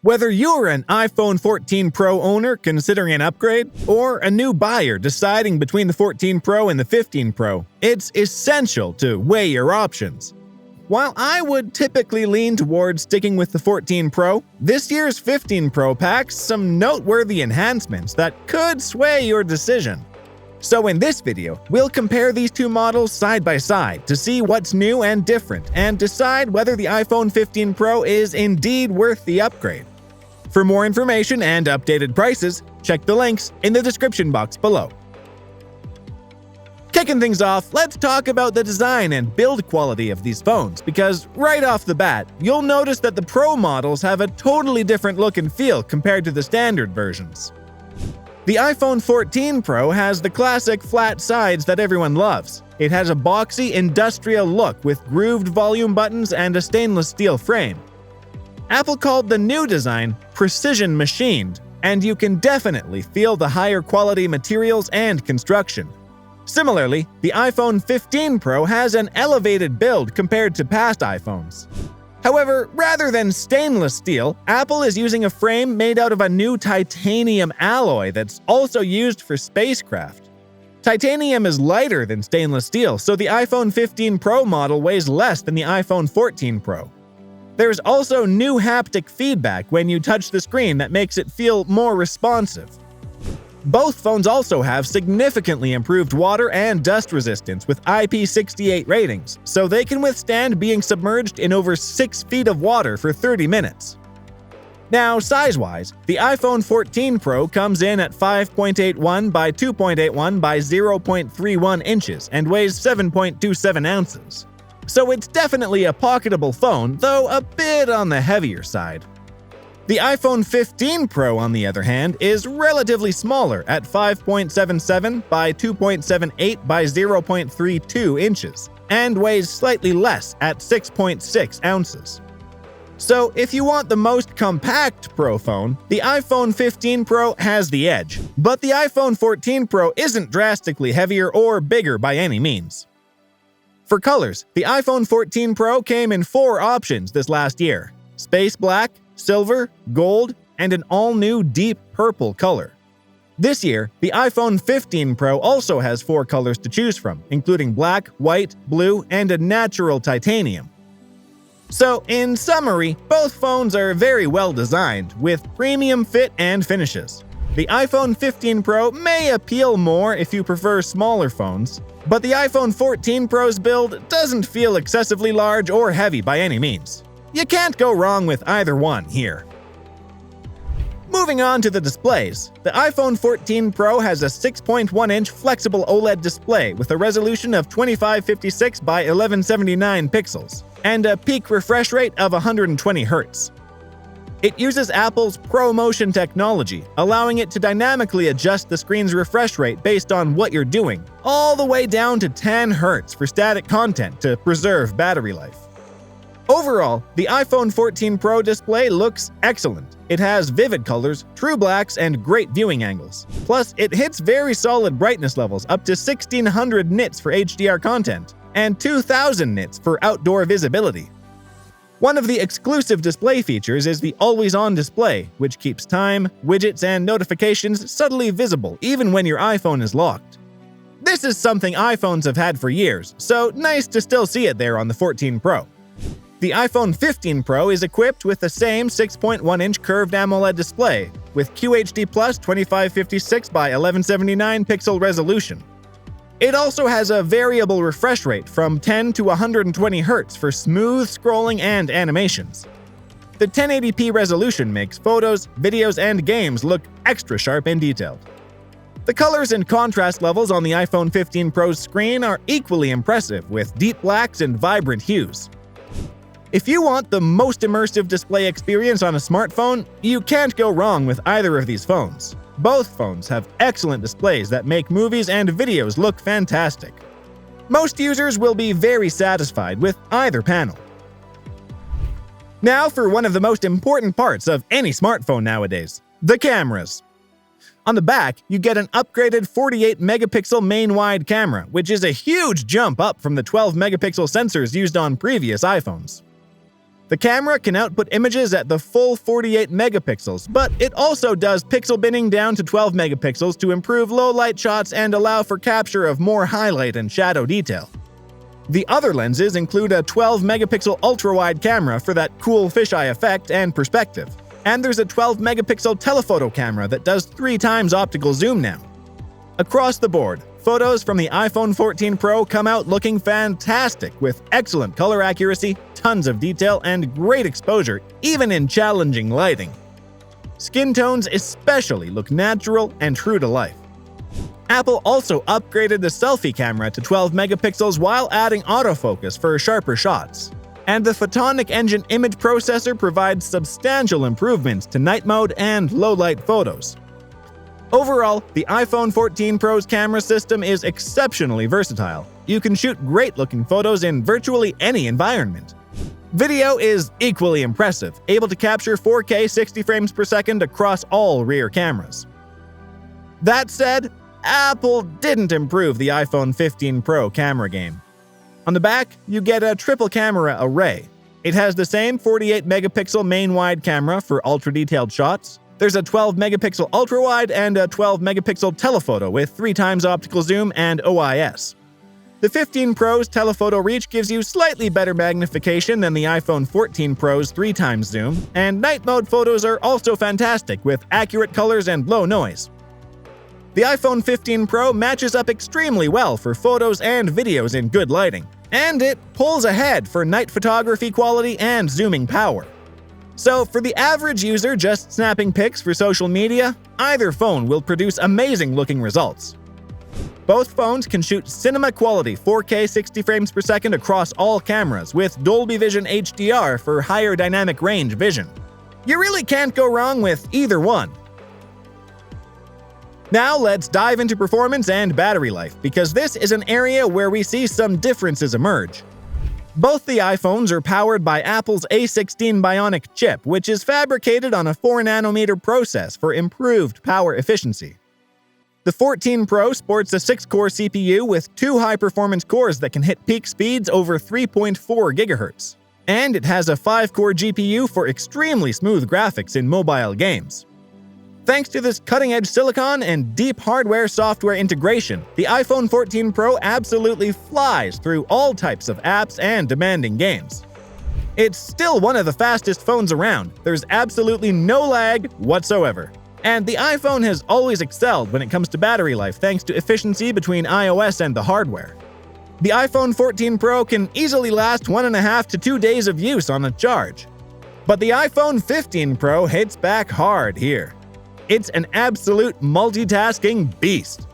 Whether you're an iPhone 14 Pro owner considering an upgrade, or a new buyer deciding between the 14 Pro and the 15 Pro, it's essential to weigh your options. While I would typically lean towards sticking with the 14 Pro, this year's 15 Pro packs some noteworthy enhancements that could sway your decision. So in this video, we'll compare these two models side by side to see what's new and different and decide whether the iPhone 15 Pro is indeed worth the upgrade. For more information and updated prices, check the links in the description box below. Kicking things off, let's talk about the design and build quality of these phones, because right off the bat, you'll notice that the Pro models have a totally different look and feel compared to the standard versions. The iPhone 14 Pro has the classic flat sides that everyone loves. It has a boxy, industrial look with grooved volume buttons and a stainless steel frame. Apple called the new design precision machined, and you can definitely feel the higher quality materials and construction. Similarly, the iPhone 15 Pro has an elevated build compared to past iPhones. However, rather than stainless steel, Apple is using a frame made out of a new titanium alloy that's also used for spacecraft. Titanium is lighter than stainless steel, so the iPhone 15 Pro model weighs less than the iPhone 14 Pro. There's also new haptic feedback when you touch the screen that makes it feel more responsive. Both phones also have significantly improved water and dust resistance with IP68 ratings, so they can withstand being submerged in over 6 feet of water for 30 minutes. Now, size-wise, the iPhone 14 Pro comes in at 5.81 by 2.81 by 0.31 inches and weighs 7.27 ounces. So it's definitely a pocketable phone, though a bit on the heavier side. The iPhone 15 Pro, on the other hand, is relatively smaller at 5.77 by 2.78 by 0.32 inches and weighs slightly less at 6.6 ounces. So if you want the most compact Pro phone, the iPhone 15 Pro has the edge, but the iPhone 14 Pro isn't drastically heavier or bigger by any means. For colors, the iPhone 14 Pro came in 4 options this last year: space black, silver, gold, and an all-new deep purple color. This year, the iPhone 15 Pro also has 4 colors to choose from, including black, white, blue, and a natural titanium. So, in summary, both phones are very well designed, with premium fit and finishes. The iPhone 15 Pro may appeal more if you prefer smaller phones, but the iPhone 14 Pro's build doesn't feel excessively large or heavy by any means. You can't go wrong with either one here. Moving on to the displays, the iPhone 14 Pro has a 6.1-inch flexible OLED display with a resolution of 2556 by 1179 pixels and a peak refresh rate of 120 Hz. It uses Apple's ProMotion technology, allowing it to dynamically adjust the screen's refresh rate based on what you're doing, all the way down to 10 Hz for static content to preserve battery life. Overall, the iPhone 14 Pro display looks excellent. It has vivid colors, true blacks, and great viewing angles. Plus, it hits very solid brightness levels up to 1600 nits for HDR content and 2000 nits for outdoor visibility. One of the exclusive display features is the always-on display, which keeps time, widgets, and notifications subtly visible even when your iPhone is locked. This is something iPhones have had for years, so nice to still see it there on the 14 Pro. The iPhone 15 Pro is equipped with the same 6.1-inch curved AMOLED display, with QHD+ 2556 by 1179 pixel resolution. It also has a variable refresh rate from 10 to 120 Hz for smooth scrolling and animations. The 1080p resolution makes photos, videos, and games look extra sharp and detailed. The colors and contrast levels on the iPhone 15 Pro's screen are equally impressive, with deep blacks and vibrant hues. If you want the most immersive display experience on a smartphone, you can't go wrong with either of these phones. Both phones have excellent displays that make movies and videos look fantastic. Most users will be very satisfied with either panel. Now for one of the most important parts of any smartphone nowadays, the cameras. On the back, you get an upgraded 48-megapixel main-wide camera, which is a huge jump up from the 12-megapixel sensors used on previous iPhones. The camera can output images at the full 48 megapixels, but it also does pixel binning down to 12 megapixels to improve low-light shots and allow for capture of more highlight and shadow detail. The other lenses include a 12 megapixel ultra-wide camera for that cool fisheye effect and perspective, and there's a 12 megapixel telephoto camera that does 3 times optical zoom now. Across the board, photos from the iPhone 14 Pro come out looking fantastic with excellent color accuracy, tons of detail, and great exposure, even in challenging lighting. Skin tones especially look natural and true to life. Apple also upgraded the selfie camera to 12 megapixels while adding autofocus for sharper shots. And the Photonic Engine image processor provides substantial improvements to night mode and low-light photos. Overall, the iPhone 14 Pro's camera system is exceptionally versatile. You can shoot great-looking photos in virtually any environment. Video is equally impressive, able to capture 4K 60 frames per second across all rear cameras. That said, Apple didn't improve the iPhone 15 Pro camera game. On the back, you get a triple camera array. It has the same 48 megapixel main wide camera for ultra-detailed shots. There's a 12 megapixel ultra-wide and a 12 megapixel telephoto with 3 times optical zoom and OIS. The 15 Pro's telephoto reach gives you slightly better magnification than the iPhone 14 Pro's 3 times zoom, and night mode photos are also fantastic with accurate colors and low noise. The iPhone 15 Pro matches up extremely well for photos and videos in good lighting, and it pulls ahead for night photography quality and zooming power. So for the average user just snapping pics for social media, either phone will produce amazing-looking results. Both phones can shoot cinema-quality 4K 60 frames per second across all cameras with Dolby Vision HDR for higher dynamic range vision. You really can't go wrong with either one. Now let's dive into performance and battery life, because this is an area where we see some differences emerge. Both the iPhones are powered by Apple's A16 Bionic chip, which is fabricated on a 4nm process for improved power efficiency. The 14 Pro sports a 6-core CPU with 2 high-performance cores that can hit peak speeds over 3.4 GHz. And it has a 5-core GPU for extremely smooth graphics in mobile games. Thanks to this cutting-edge silicon and deep hardware-software integration, the iPhone 14 Pro absolutely flies through all types of apps and demanding games. It's still one of the fastest phones around. There's absolutely no lag whatsoever. And the iPhone has always excelled when it comes to battery life thanks to efficiency between iOS and the hardware. The iPhone 14 Pro can easily last 1.5 to 2 days of use on a charge. But the iPhone 15 Pro hits back hard here. It's an absolute multitasking beast.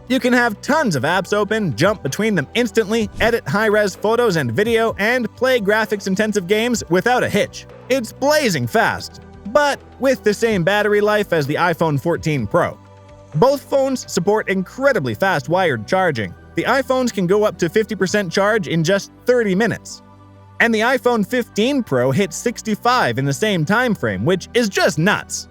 You can have tons of apps open, jump between them instantly, edit high-res photos and video, and play graphics-intensive games without a hitch. It's blazing fast, but with the same battery life as the iPhone 14 Pro. Both phones support incredibly fast wired charging. The iPhones can go up to 50% charge in just 30 minutes. And the iPhone 15 Pro hits 65 in the same time frame, which is just nuts.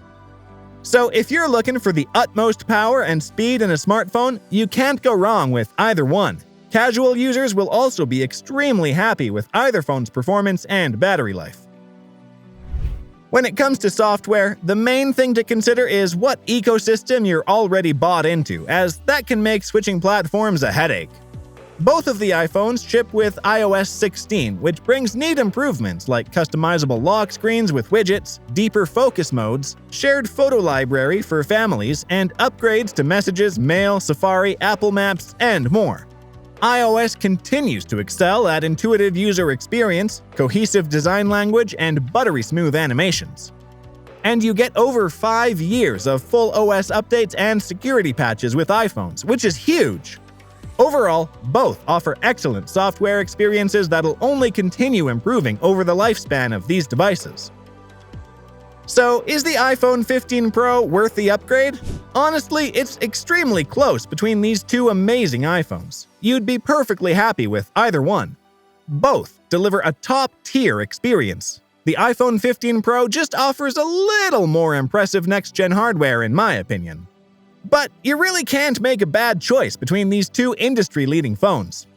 So if you're looking for the utmost power and speed in a smartphone, you can't go wrong with either one. Casual users will also be extremely happy with either phone's performance and battery life. When it comes to software, the main thing to consider is what ecosystem you're already bought into, as that can make switching platforms a headache. Both of the iPhones ship with iOS 16, which brings neat improvements like customizable lock screens with widgets, deeper focus modes, shared photo library for families, and upgrades to Messages, Mail, Safari, Apple Maps, and more. iOS continues to excel at intuitive user experience, cohesive design language, and buttery smooth animations. And you get over 5 years of full OS updates and security patches with iPhones, which is huge. Overall, both offer excellent software experiences that'll only continue improving over the lifespan of these devices. So, is the iPhone 15 Pro worth the upgrade? Honestly, it's extremely close between these two amazing iPhones. You'd be perfectly happy with either one. Both deliver a top-tier experience. The iPhone 15 Pro just offers a little more impressive next-gen hardware in my opinion. But you really can't make a bad choice between these two industry-leading phones.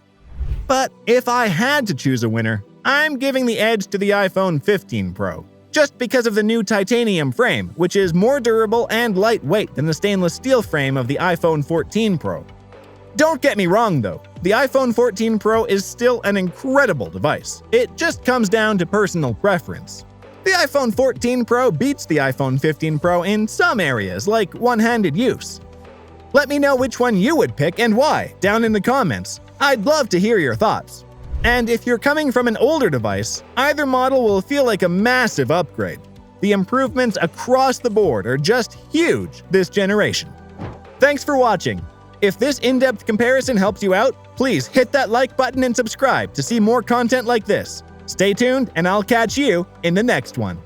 But if I had to choose a winner, I'm giving the edge to the iPhone 15 Pro, just because of the new titanium frame, which is more durable and lightweight than the stainless steel frame of the iPhone 14 Pro. Don't get me wrong though, the iPhone 14 Pro is still an incredible device. It just comes down to personal preference. The iPhone 14 Pro beats the iPhone 15 Pro in some areas, like one-handed use. Let me know which one you would pick and why down in the comments. I'd love to hear your thoughts. And if you're coming from an older device, either model will feel like a massive upgrade. The improvements across the board are just huge this generation. Thanks for watching. If this in-depth comparison helps you out, please hit that like button and subscribe to see more content like this. Stay tuned, and I'll catch you in the next one.